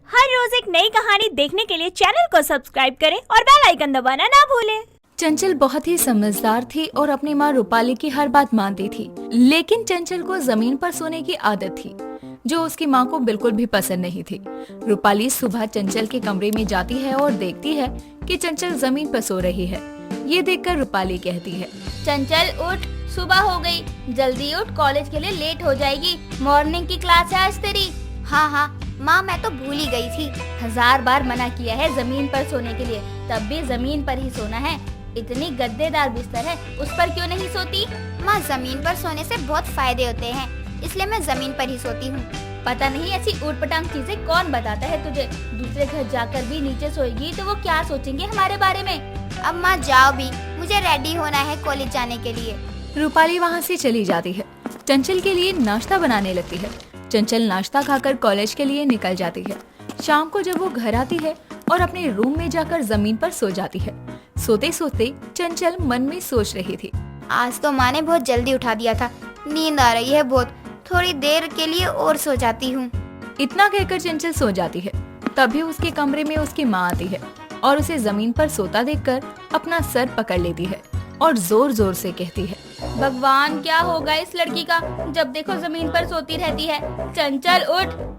हर रोज एक नई कहानी देखने के लिए चैनल को सब्सक्राइब करें और बेल आइकन दबाना ना भूलें। चंचल बहुत ही समझदार थी और अपनी माँ रूपाली की हर बात मानती थी, लेकिन चंचल को जमीन पर सोने की आदत थी जो उसकी माँ को बिल्कुल भी पसंद नहीं थी। रूपाली सुबह चंचल के कमरे में जाती है और देखती है कि चंचल जमीन पर सो रही है। ये देखकर रूपाली कहती है, चंचल उठ, सुबह हो गई, जल्दी उठ, कॉलेज के लिए लेट हो जाएगी, मॉर्निंग की क्लास है आज तेरी। हाँ माँ, मैं तो भूल ही गई थी। 1000 बार मना किया है जमीन पर सोने के लिए, तब भी जमीन पर ही सोना है। इतनी गद्देदार बिस्तर है, उस पर क्यों नहीं सोती? माँ, जमीन पर सोने से बहुत फायदे होते हैं, इसलिए मैं जमीन पर ही सोती हूँ। पता नहीं ऐसी ऊटपटांग चीजें कौन बताता है तुझे। दूसरे घर जाकर भी नीचे सोएगी तो वो क्या सोचेंगे हमारे बारे में। अब माँ जाओ भी, मुझे रेडी होना है कॉलेज जाने के लिए। रूपाली वहाँ से चली जाती है। चंचल के लिए नाश्ता बनाने लगती है। चंचल नाश्ता खाकर कॉलेज के लिए निकल जाती है। शाम को जब वो घर आती है और अपने रूम में जाकर जमीन पर सो जाती है। सोते सोते चंचल मन में सोच रही थी, आज तो माँ ने बहुत जल्दी उठा दिया था, नींद आ रही है बहुत, थोड़ी देर के लिए और सो जाती हूँ। इतना कहकर चंचल सो जाती है। तभी उसके कमरे में उसकी माँ आती है और उसे जमीन पर सोता देखकर अपना सर पकड़ लेती है और जोर जोर से कहती है, भगवान, क्या होगा इस लड़की का, जब देखो जमीन पर सोती रहती है। चंचल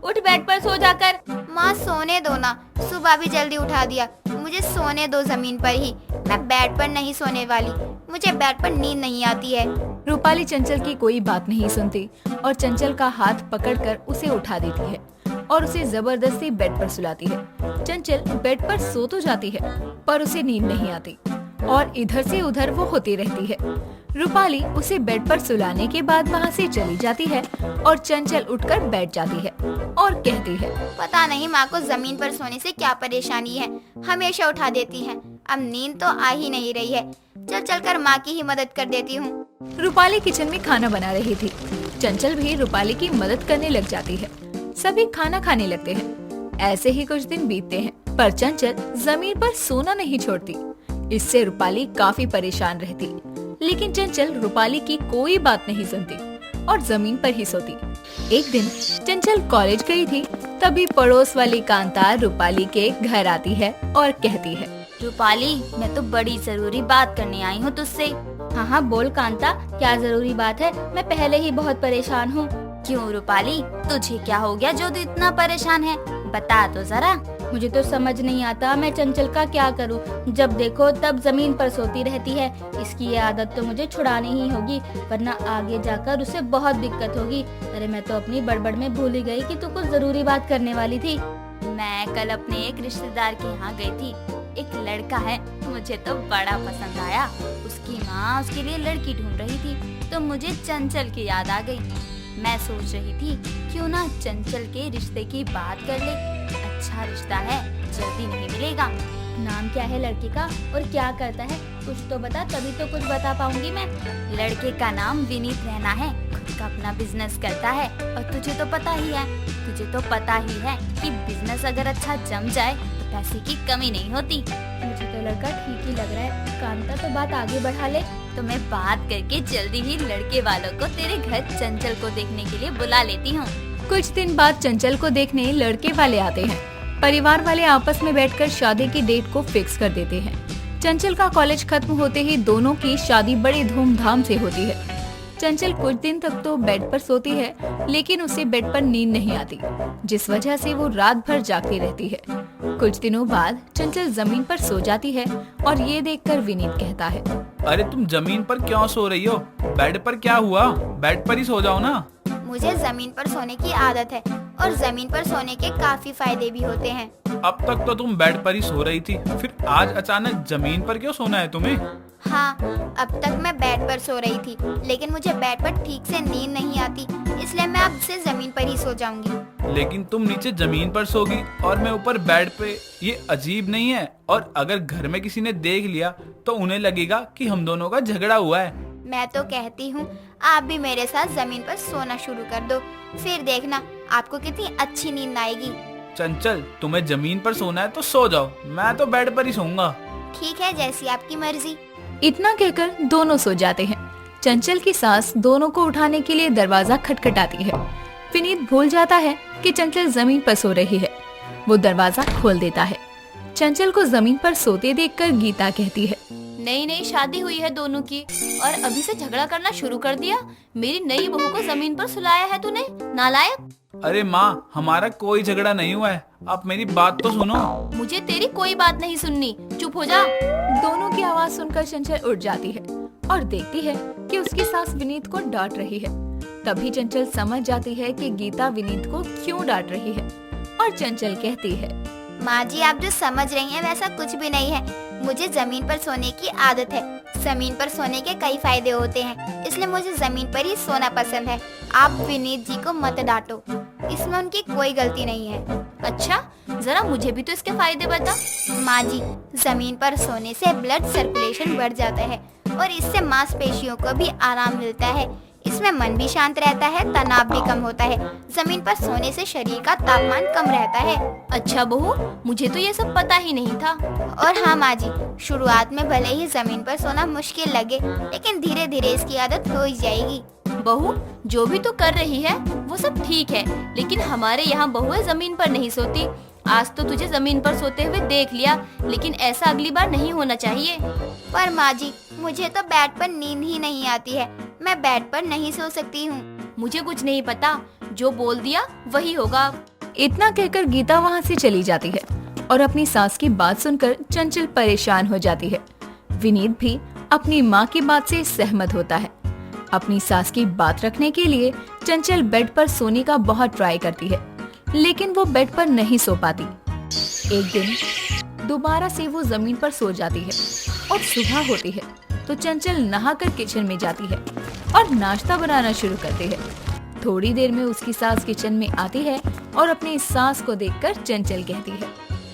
उठ बेड पर सो जाकर। माँ सोने दो ना, सुबह भी जल्दी उठा दिया, मुझे सोने दो जमीन पर ही। मैं बेड पर नहीं सोने वाली, मुझे बेड पर नींद नहीं आती है। रूपाली चंचल की कोई बात नहीं सुनती और चंचल का हाथ पकड़कर उसे उठा देती है और उसे जबरदस्ती बेड पर सुलाती है। चंचल बेड पर सो तो जाती है पर उसे नींद नहीं आती और इधर से उधर वो होती रहती है। रूपाली उसे बेड पर सुलाने के बाद वहाँ से चली जाती है और चंचल उठकर बैठ जाती है और कहती है, पता नहीं माँ को जमीन पर सोने से क्या परेशानी है, हमेशा उठा देती है। अब नींद तो आ ही नहीं रही है, चल कर माँ की ही मदद कर देती हूँ। रूपाली किचन में खाना बना रही थी। चंचल भी रूपाली की मदद करने लग जाती है। सभी खाना खाने लगते हैं। ऐसे ही कुछ दिन बीतते हैं पर चंचल जमीन पर सोना नहीं छोड़ती। इससे रूपाली काफी परेशान रहती, लेकिन चंचल रूपाली की कोई बात नहीं सुनती और जमीन पर ही सोती। एक दिन चंचल कॉलेज गई थी, तभी पड़ोस वाली कांता रूपाली के घर आती है और कहती है, रूपाली, मैं तो बड़ी जरूरी बात करने आई हूँ तुझसे। हाँ बोल कांता, क्या जरूरी बात है? मैं पहले ही बहुत परेशान हूँ। क्यों रूपाली, तुझे क्या हो गया जो तू इतना परेशान है? बता तो जरा। मुझे तो समझ नहीं आता मैं चंचल का क्या करूं। जब देखो तब जमीन पर सोती रहती है। इसकी ये आदत तो मुझे छुड़ानी ही होगी, वरना आगे जाकर उसे बहुत दिक्कत होगी। अरे मैं तो अपनी बड़बड़ में भूल ही गई कि तू कुछ जरूरी बात करने वाली थी। मैं कल अपने एक रिश्तेदार के यहाँ गई थी। एक लड़का है, मुझे तो बड़ा पसंद आया। उसकी माँ उसके लिए लड़की ढूंढ रही थी तो मुझे चंचल की याद आ गई। मैं सोच रही थी क्यों ना चंचल के रिश्ते की बात कर ले। अच्छा रिश्ता है, जल्दी नहीं मिलेगा। नाम क्या है लड़के का और क्या करता है? कुछ तो बता, तभी तो कुछ बता पाऊंगी मैं। लड़के का नाम विनीत रैना है, खुद का अपना बिजनेस करता है। और तुझे तो पता ही है कि बिजनेस अगर अच्छा जम जाए तो पैसे की कमी नहीं होती। मुझे तो लड़का ठीक ही लग रहा है। कांता तो बात आगे बढ़ा ले, तो मैं बात करके जल्दी ही लड़के वालों को तेरे घर चंचल को देखने के लिए बुला लेती हूँ। कुछ दिन बाद चंचल को देखने लड़के वाले आते हैं। परिवार वाले आपस में बैठकर शादी की डेट को फिक्स कर देते हैं। चंचल का कॉलेज खत्म होते ही दोनों की शादी बड़ी धूमधाम से होती है। चंचल कुछ दिन तक तो बेड पर सोती है, लेकिन उसे बेड पर नींद नहीं आती, जिस वजह से वो रात भर जागती रहती है। कुछ दिनों बाद चंचल जमीन पर सो जाती है और ये देखकर विनीत कहता है, अरे तुम जमीन पर क्यों सो रही हो? बेड पर क्या हुआ? बेड पर ही सो जाओ ना। मुझे जमीन पर सोने की आदत है और जमीन पर सोने के काफी फायदे भी होते हैं। अब तक तो तुम बेड पर ही सो रही थी, फिर आज अचानक जमीन पर क्यों सोना है तुम्हें? हाँ, अब तक मैं बेड पर सो रही थी, लेकिन मुझे बेड पर ठीक से नींद नहीं आती, इसलिए मैं अब से जमीन पर ही सो जाऊंगी। लेकिन तुम नीचे जमीन पर सोगी और मैं ऊपर बेड पे, ये अजीब नहीं है? और अगर घर में किसी ने देख लिया तो उन्हें लगेगा कि हम दोनों का झगड़ा हुआ है। मैं तो कहती हूँ आप भी मेरे साथ जमीन पर सोना शुरू कर दो, फिर देखना आपको कितनी अच्छी नींद आएगी। चंचल, तुम्हें जमीन पर सोना है तो सो जाओ, मैं तो बेड पर ही सोऊंगा। ठीक है, जैसी आपकी मर्जी। इतना कहकर दोनों सो जाते हैं। चंचल की सास दोनों को उठाने के लिए दरवाजा खटखटाती है। विनीत भूल जाता है कि चंचल जमीन पर सो रही है। वो दरवाजा खोल देता है। चंचल को जमीन पर सोते देखकर गीता कहती है, नई नई शादी हुई है दोनों की और अभी से झगड़ा करना शुरू कर दिया। मेरी नई बहू को जमीन पर सुलाया है तूने, नालायक। अरे माँ, हमारा कोई झगड़ा नहीं हुआ है, आप मेरी बात तो सुनो। मुझे तेरी कोई बात नहीं सुननी, चुप हो जा। दोनों की आवाज सुनकर चंचल उठ जाती है और देखती है कि उसकी सास विनीत को डांट रही है। तभी चंचल समझ जाती है कि गीता विनीत को क्यों डांट रही है और चंचल कहती है, माँ जी, आप जो समझ रही हैं वैसा कुछ भी नहीं है। मुझे जमीन पर सोने की आदत है। जमीन पर सोने के कई फायदे होते हैं, इसलिए मुझे जमीन पर ही सोना पसंद है। आप विनीत जी को मत डांटो, इसमें उनकी कोई गलती नहीं है। अच्छा, जरा मुझे भी तो इसके फायदे बता। माँ जी, जमीन पर सोने से ब्लड सर्कुलेशन बढ़ जाता है और इससे मांसपेशियों को भी आराम मिलता है। इसमें मन भी शांत रहता है, तनाव भी कम होता है। जमीन पर सोने से शरीर का तापमान कम रहता है। अच्छा बहू, मुझे तो ये सब पता ही नहीं था। और हाँ माँ जी, शुरुआत में भले ही जमीन पर सोना मुश्किल लगे, लेकिन धीरे धीरे इसकी आदत हो ही जाएगी। बहू, जो भी तू कर रही है वो सब ठीक है, लेकिन हमारे यहाँ बहुएं जमीन पर नहीं सोती। आज तो तुझे जमीन पर सोते हुए देख लिया, लेकिन ऐसा अगली बार नहीं होना चाहिए। पर माँ जी, मुझे तो बेड पर नींद ही नहीं आती है। मैं बेड पर नहीं सो सकती हूँ। मुझे कुछ नहीं पता, जो बोल दिया वही होगा। इतना कहकर गीता वहाँ से चली जाती है और अपनी सास की बात सुनकर चंचल परेशान हो जाती है। विनीत भी अपनी माँ की बात से सहमत होता है। अपनी सास की बात रखने के लिए चंचल बेड पर सोने का बहुत ट्राई करती है, लेकिन वो बेड पर नहीं सो पाती। एक दिन दोबारा से वो जमीन पर सो जाती है और सुबह होती है तो चंचल नहाकर किचन में जाती है और नाश्ता बनाना शुरू करती है। थोड़ी देर में उसकी सास किचन में आती है और अपनी सास को देखकर चंचल कहती है,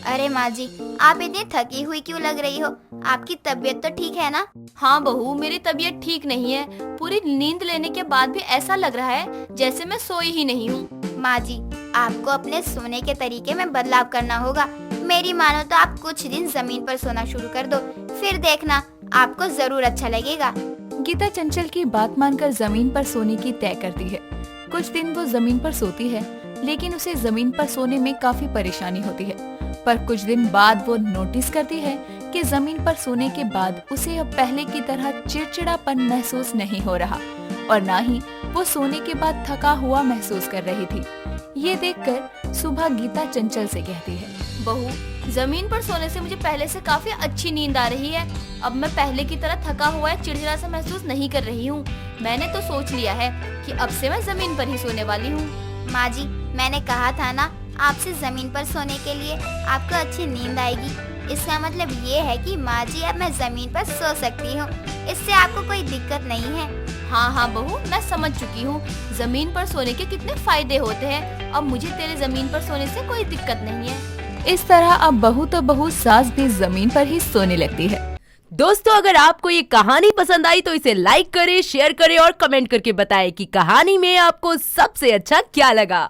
अरे माँ जी, आप इतनी थकी हुई क्यों लग रही हो? आपकी तबीयत तो ठीक है ना? हाँ बहू, मेरी तबीयत ठीक नहीं है। पूरी नींद लेने के बाद भी ऐसा लग रहा है जैसे मैं सोई ही नहीं हूँ। माँ जी, आपको अपने सोने के तरीके में बदलाव करना होगा। मेरी मानो तो आप कुछ दिन जमीन पर सोना शुरू कर दो, फिर देखना आपको जरूर अच्छा लगेगा। गीता चंचल की बात मानकर जमीन पर सोने की तय करती है। कुछ दिन वो जमीन पर सोती है, लेकिन उसे जमीन पर सोने में काफी परेशानी होती है। पर कुछ दिन बाद वो नोटिस करती है कि जमीन पर सोने के बाद उसे अब पहले की तरह चिड़चिड़ापन महसूस नहीं हो रहा और ना ही वो सोने के बाद थका हुआ महसूस कर रही थी। ये देखकर सुबह गीता चंचल से कहती है, बहू, जमीन पर सोने से मुझे पहले से काफी अच्छी नींद आ रही है। अब मैं पहले की तरह थका हुआ या चिड़चिड़ा सा महसूस नहीं कर रही हूँ। मैंने तो सोच लिया है कि अब से मैं जमीन पर ही सोने वाली हूँ। माँ जी, मैंने कहा था ना, आपसे जमीन पर सोने के लिए आपको अच्छी नींद आएगी। इसका मतलब ये है कि माँ जी, अब मैं जमीन पर सो सकती हूँ। इससे आपको कोई दिक्कत नहीं है। हाँ हाँ बहू, मैं समझ चुकी हूँ जमीन पर सोने के कितने फायदे होते हैं। अब मुझे तेरे जमीन पर सोने से कोई दिक्कत नहीं है। इस तरह अब बहू तो बहू सास भी जमीन पर ही सोने लगती है। दोस्तों, अगर आपको ये कहानी पसंद आई तो इसे लाइक करें, शेयर करें और कमेंट करके बताएं कि कहानी में आपको सबसे अच्छा क्या लगा।